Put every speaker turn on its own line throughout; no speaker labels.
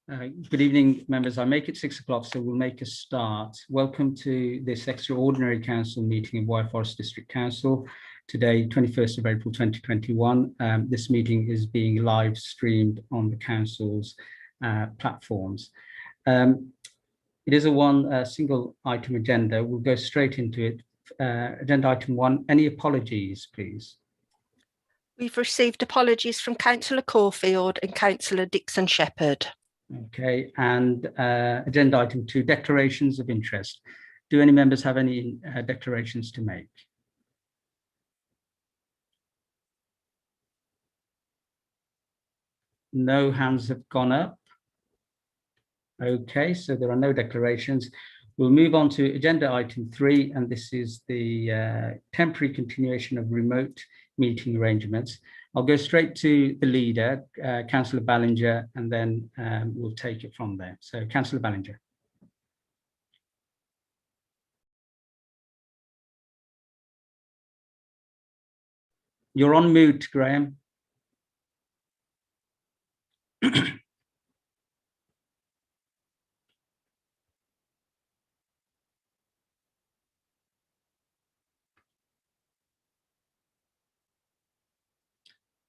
Good evening, members. I make it 6 o'clock, so we'll make a start. Welcome to this extraordinary council meeting of Wyre Forest District Council. Today, 21st of April 2021. This meeting is being live streamed on the council's platforms. It is a single item agenda. We'll go straight into it. Agenda item 1, any apologies, please?
We've received apologies from Councillor Caulfield and Councillor Dixon Shepherd.
Okay, and agenda item 2, declarations of interest. Do any members have any declarations to make? No hands have gone up. Okay, so there are no declarations. We'll move on to agenda item 3, and this is the temporary continuation of remote meeting arrangements. I'll go straight to the leader, Councillor Ballinger, and then we'll take it from there. So, Councillor Ballinger. You're on mute, Graham.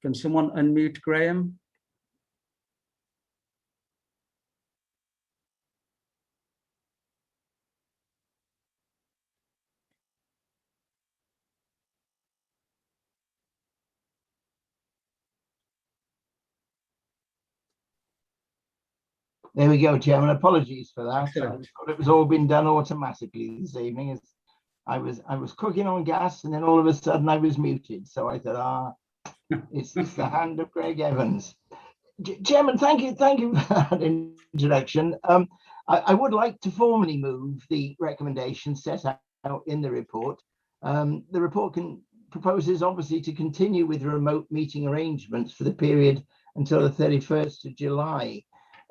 Can someone unmute Graham?
There we go, Chairman. Apologies for that.
Excellent.
It was all been done automatically this evening. As I was cooking on gas, and then all of a sudden I was muted. So I thought, it's the hand of Greg Evans. Chairman, thank you for that introduction. I would like to formally move the recommendations set out in the report. The report proposes obviously to continue with remote meeting arrangements for the period until the 31st of July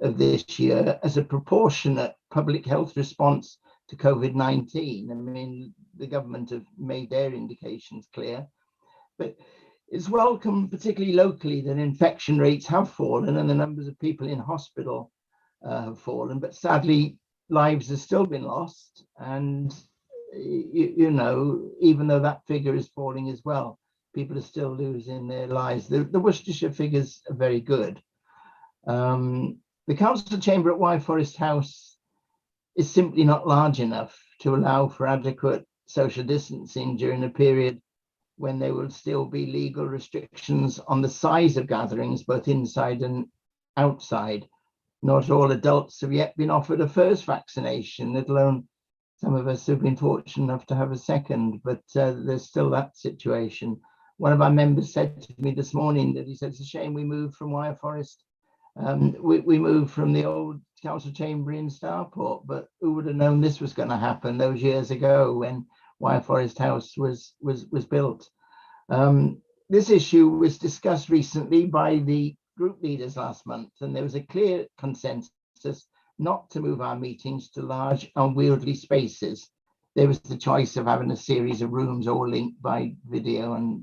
of this year as a proportionate public health response to COVID-19. I mean, the government have made their indications clear, but it's welcome, particularly locally, that infection rates have fallen and the numbers of people in hospital have fallen, but sadly lives have still been lost. And you know, even though that figure is falling as well, people are still losing their lives. The Worcestershire figures are very good. The council chamber at Wyre Forest House is simply not large enough to allow for adequate social distancing during a period when there will still be legal restrictions on the size of gatherings, both inside and outside. Not all adults have yet been offered a first vaccination, let alone some of us have been fortunate enough to have a second, but there's still that situation. One of our members said to me this morning that he said, it's a shame we moved from Wyre Forest. We moved from the old council chamber in Starport, but who would have known this was going to happen those years ago when Wyre Forest House was built. This issue was discussed recently by the group leaders last month, and there was a clear consensus not to move our meetings to large unwieldy spaces. There was the choice of having a series of rooms all linked by video, and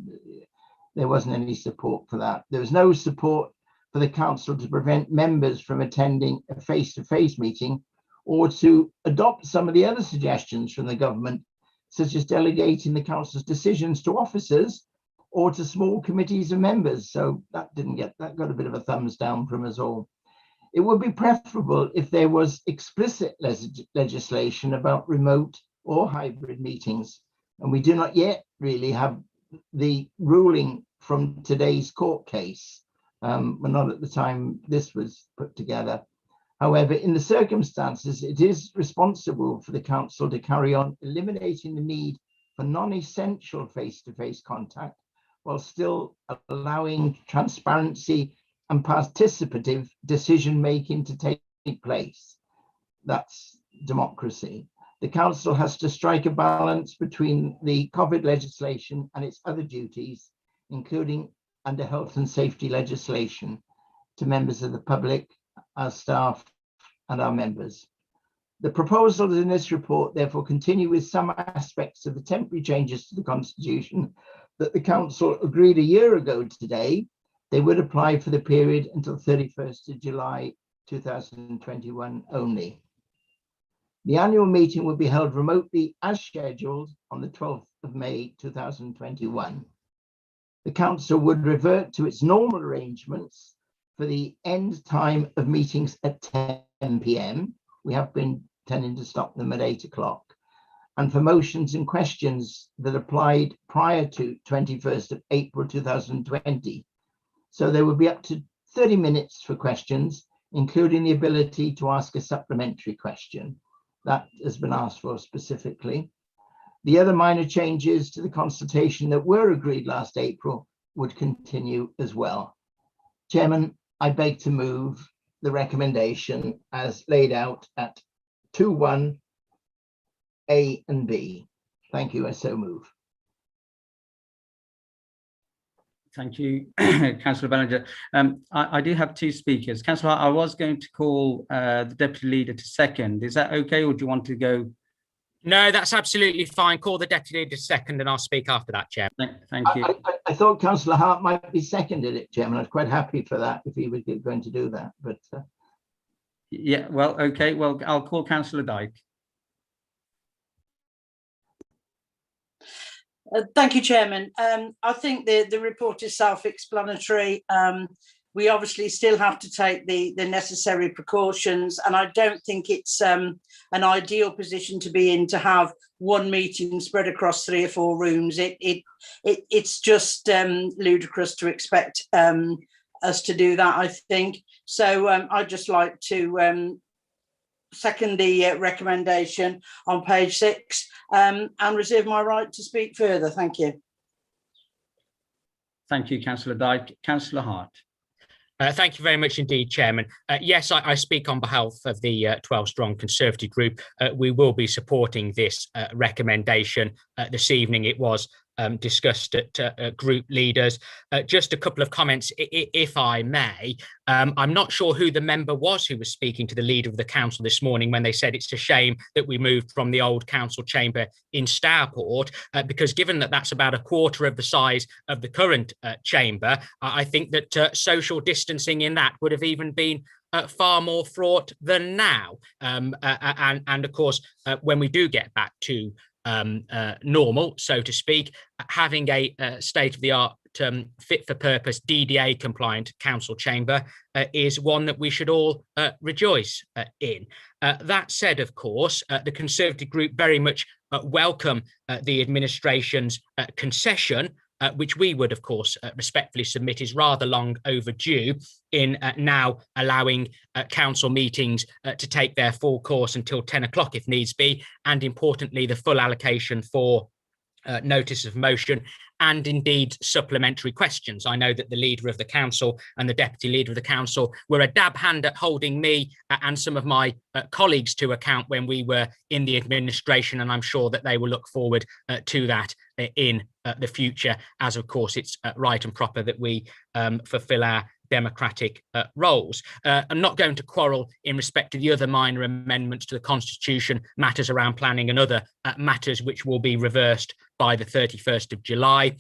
there wasn't any support for that. There was no support for the council to prevent members from attending a face-to-face meeting or to adopt some of the other suggestions from the government, such as delegating the council's decisions to officers or to small committees of members. So that got a bit of a thumbs down from us all. It would be preferable if there was explicit legislation about remote or hybrid meetings. And we do not yet really have the ruling from today's court case. We're not at the time this was put together. However, in the circumstances, it is responsible for the council to carry on eliminating the need for non-essential face-to-face contact while still allowing transparency and participative decision-making to take place. That's democracy. The council has to strike a balance between the COVID legislation and its other duties, including under health and safety legislation, to members of the public, our staff, and our members. The proposals in this report therefore continue with some aspects of the temporary changes to the Constitution that the council agreed a year ago today. They would apply for the period until 31st of July 2021 only. The annual meeting will be held remotely as scheduled on the 12th of May 2021. The council would revert to its normal arrangements for the end time of meetings at 10 p.m. We have been tending to stop them at 8 o'clock. And for motions and questions that applied prior to 21st of April 2020. So there will be up to 30 minutes for questions, including the ability to ask a supplementary question. That has been asked for specifically. The other minor changes to the consultation that were agreed last April would continue as well. Chairman, I beg to move the recommendation as laid out at 2.1 A and B. Thank you, I so move.
Thank you, Councillor Bellinger. I do have two speakers. Councillor, I was going to call the Deputy Leader to second. Is that okay, or do you want to go?
No, that's absolutely fine. Call the Deputy Leader to second and I'll speak after that, Chair.
Thank you.
I thought Councillor Hart might be seconded it, Chairman. I was quite happy for that if he was going to do that. But
Yeah, well, okay. Well, I'll call Councillor Dyke.
Thank you, Chairman. I think the report is self-explanatory. We obviously still have to take the necessary precautions, and I don't think it's an ideal position to be in to have one meeting spread across 3 or 4 rooms. It's just ludicrous to expect us to do that, I think. So I'd just like to second the recommendation on page 6 and reserve my right to speak further. Thank you.
Thank you, Councillor Dyke. Councillor Hart.
Thank you very much indeed, Chairman. Yes, I speak on behalf of the 12 Strong Conservative Group. We will be supporting this recommendation this evening. It was discussed at group leaders. Just a couple of comments, if I may. I'm not sure who the member was who was speaking to the leader of the council this morning when they said it's a shame that we moved from the old council chamber in Stourport, because given that that's about a quarter of the size of the current chamber, I think that social distancing in that would have even been far more fraught than now. And of course, when we do get back to normal, so to speak, having a state-of-the-art fit-for-purpose DDA compliant council chamber is one that we should all rejoice in. That said, of course, the Conservative Group very much welcome the administration's concession, which we would, of course, respectfully submit is rather long overdue in now allowing council meetings to take their full course until 10 o'clock if needs be, and importantly, the full allocation for notice of motion and indeed supplementary questions. I know that the leader of the council and the deputy leader of the council were a dab hand at holding me and some of my colleagues to account when we were in the administration, and I'm sure that they will look forward to that in the future, as of course it's right and proper that we fulfill our democratic roles. I'm not going to quarrel in respect to the other minor amendments to the Constitution, matters around planning and other matters which will be reversed by the 31st of July.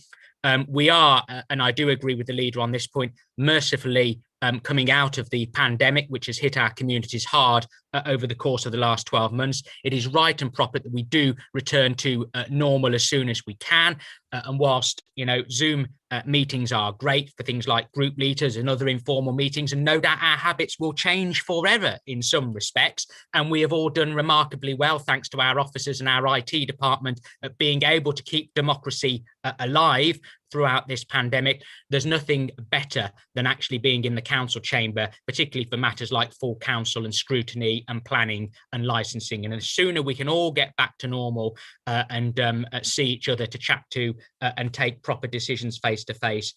We are, and I do agree with the leader on this point, mercifully coming out of the pandemic, which has hit our communities hard over the course of the last 12 months. It is right and proper that we do return to normal as soon as we can. And whilst, you know, Zoom meetings are great for things like group leaders and other informal meetings, and no doubt our habits will change forever in some respects. And we have all done remarkably well, thanks to our officers and our IT department, at being able to keep democracy alive throughout this pandemic. There's nothing better than actually being in the council chamber, particularly for matters like full council and scrutiny and planning and licensing. And the sooner we can all get back to normal and see each other to chat to and take proper decisions face to face,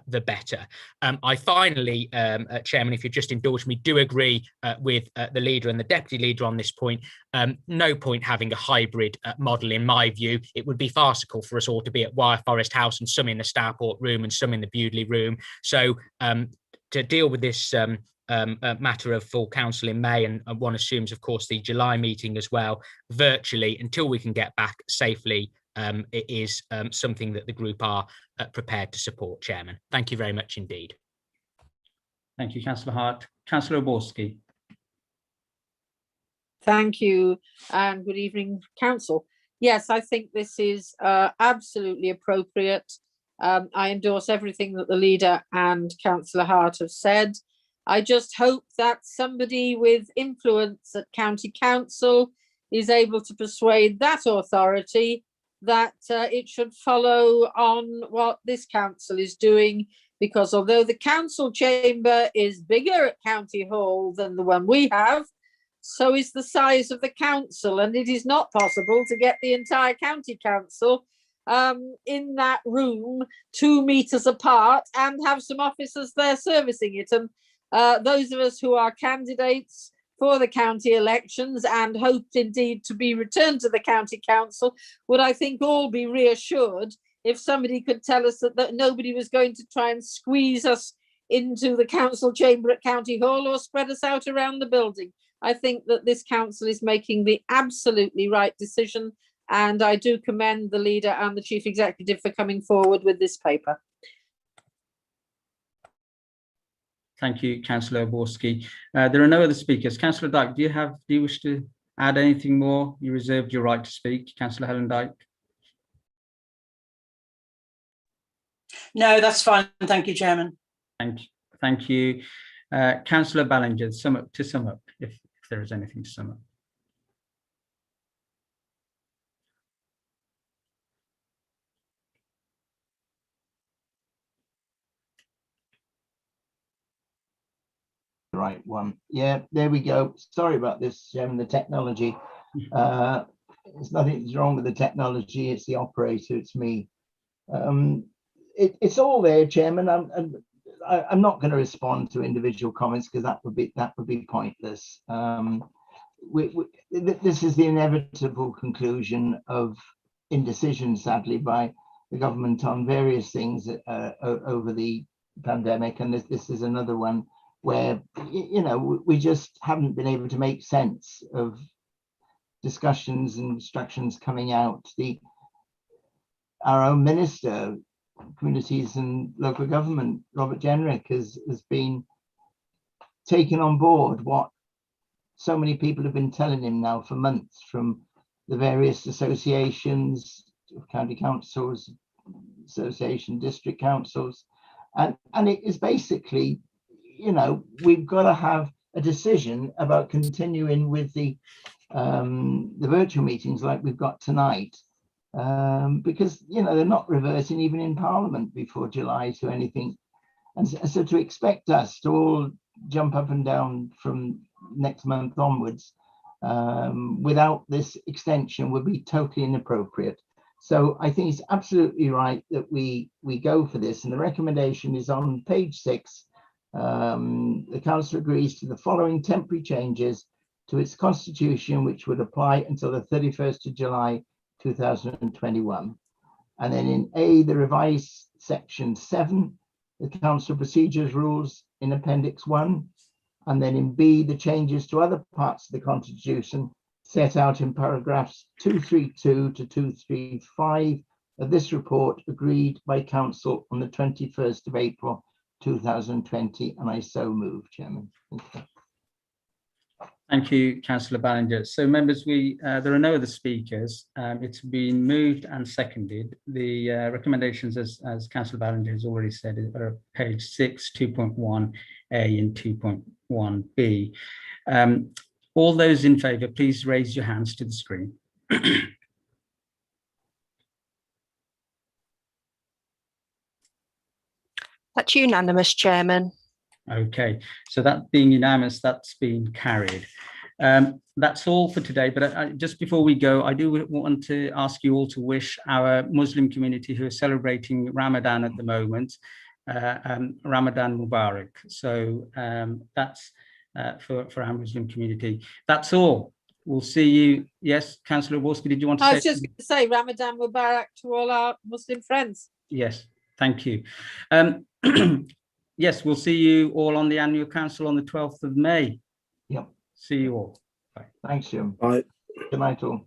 the better. I finally, Chairman, if you just indulge me, do agree with the leader and the deputy leader on this point. No point having a hybrid model, in my view. It would be farcical for us all to be at Wyre Forest House and some in the Stourport room and some in the Bewdley room. So to deal with this matter of full council in May, and one assumes, of course, the July meeting as well, virtually until we can get back safely, it is something that the group are prepared to support, Chairman. Thank you very much indeed.
Thank you, Councillor Hart. Councillor Oborski.
Thank you and good evening, Council. Yes, I think this is absolutely appropriate. I endorse everything that the leader and Councillor Hart have said. I just hope that somebody with influence at County Council is able to persuade that authority that it should follow on what this council is doing, because although the council chamber is bigger at County Hall than the one we have, so is the size of the council, and it is not possible to get the entire county council in that room 2 meters apart and have some officers there servicing it. And those of us who are candidates for the county elections and hoped indeed to be returned to the county council would, I think, all be reassured if somebody could tell us that nobody was going to try and squeeze us into the council chamber at County Hall or spread us out around the building. I think that this council is making the absolutely right decision, and I do commend the leader and the chief executive for coming forward with this paper.
Thank you, Councillor Borski. There are no other speakers. Councillor Dyke, do you wish to add anything more? You reserved your right to speak, Councillor Helen Dyke.
No, that's fine. Thank you, Chairman.
Thank you. Councillor Ballinger, to sum up, if there is anything to sum up.
Right one. Yeah, there we go. Sorry about this, Chairman, the technology. There's nothing wrong with the technology. It's the operator. It's me. It's all there, Chairman. I'm not going to respond to individual comments because that would be pointless. This is the inevitable conclusion of indecision, sadly, by the government on various things over the pandemic, and this is another one where, you know, we just haven't been able to make sense of discussions and instructions coming out. Our own Minister, Communities and Local Government, Robert Jenrick, has been taken on board what so many people have been telling him now for months, from the various associations, county councils, association, district councils, and it is basically, you know, we've got to have a decision about continuing with the virtual meetings like we've got tonight, because, you know, they're not reversing even in Parliament before July to anything, and so to expect us to all jump up and down from next month onwards without this extension would be totally inappropriate. So I think it's absolutely right that we go for this, and the recommendation is on page 6. The council agrees to the following temporary changes to its constitution, which would apply until the 31st of July 2021. And then in A, the revised section 7, the council procedures rules in appendix 1. And then in B, the changes to other parts of the constitution set out in paragraphs 232 to 235 of this report, agreed by council on the 21st of April 2020, and I so move, Chairman.
Thank you, Councillor Ballinger. So, members, there are no other speakers. It's been moved and seconded. The recommendations, as Councillor Ballinger has already said, are page 6, 2.1A and 2.1B. All those in favour, please raise your hands to the screen.
That's unanimous, Chairman.
Okay, so that being unanimous, that's been carried. That's all for today, but just before we go, I do want to ask you all to wish our Muslim community who are celebrating Ramadan at the moment, Ramadan Mubarak. So that's for our Muslim community. That's all. We'll see you. Yes, Councillor Borski, did you want to say?
I was just going to say Ramadan Mubarak to all our Muslim friends.
Yes, thank you. Yes, we'll see you all on the annual council on the 12th of May.
Yep.
See you all. Bye.
Thanks, Jim.
Bye.
Good night, all.